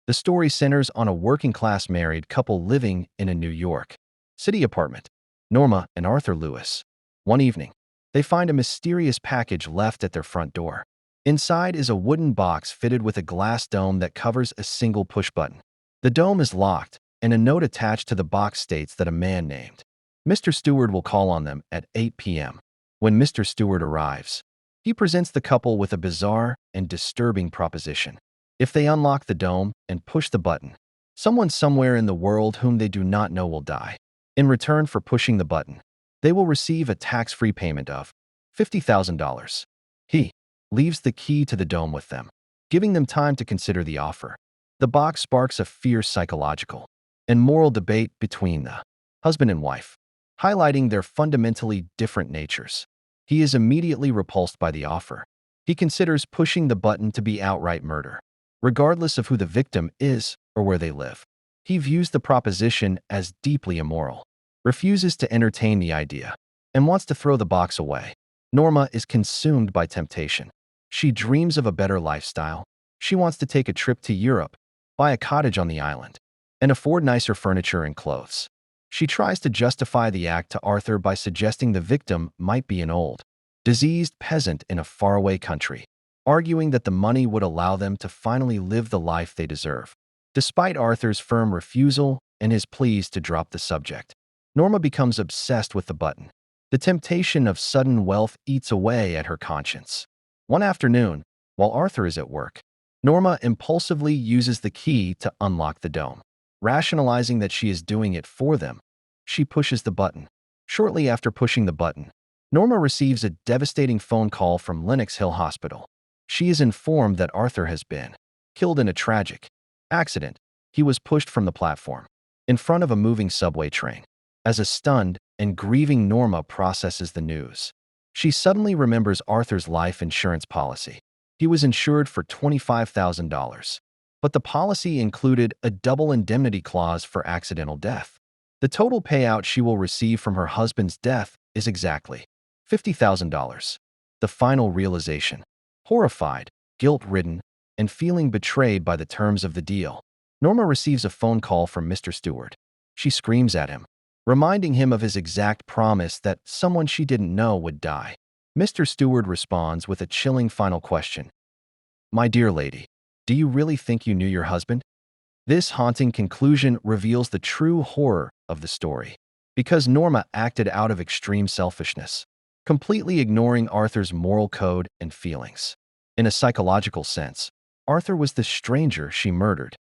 The story centers on a working-class married couple living in a New York City apartment, Norma and Arthur Lewis. One evening, they find a mysterious package left at their front door. Inside is a wooden box fitted with a glass dome that covers a single push button. The dome is locked, and a note attached to the box states that a man named Mr. Stewart will call on them at 8 p.m. When Mr. Stewart arrives, he presents the couple with a bizarre and disturbing proposition. If they unlock the dome and push the button, someone somewhere in the world whom they do not know will die. In return for pushing the button, they will receive a tax-free payment of $50,000. He leaves the key to the dome with them, giving them time to consider the offer. The box sparks a fierce psychological and moral debate between the husband and wife, highlighting their fundamentally different natures. He is immediately repulsed by the offer. He considers pushing the button to be outright murder, regardless of who the victim is or where they live. He views the proposition as deeply immoral, refuses to entertain the idea, and wants to throw the box away. Norma is consumed by temptation. She dreams of a better lifestyle. She wants to take a trip to Europe, buy a cottage on the island, and afford nicer furniture and clothes. She tries to justify the act to Arthur by suggesting the victim might be an old, diseased peasant in a faraway country, arguing that the money would allow them to finally live the life they deserve. Despite Arthur's firm refusal and his pleas to drop the subject, Norma becomes obsessed with the button. The temptation of sudden wealth eats away at her conscience. One afternoon, while Arthur is at work, Norma impulsively uses the key to unlock the dome. Rationalizing that she is doing it for them, she pushes the button. Shortly after pushing the button, Norma receives a devastating phone call from Lenox Hill Hospital. She is informed that Arthur has been killed in a tragic accident. He was pushed from the platform in front of a moving subway train. As a stunned and grieving Norma processes the news, she suddenly remembers Arthur's life insurance policy. He was insured for $25,000, but the policy included a double indemnity clause for accidental death. The total payout she will receive from her husband's death is exactly $50,000. The final realization. Horrified, guilt-ridden, and feeling betrayed by the terms of the deal, Norma receives a phone call from Mr. Stewart. She screams at him, reminding him of his exact promise that someone she didn't know would die. Mr. Stewart responds with a chilling final question. "My dear lady, do you really think you knew your husband?" This haunting conclusion reveals the true horror of the story, because Norma acted out of extreme selfishness, completely ignoring Arthur's moral code and feelings. In a psychological sense, Arthur was the stranger she murdered.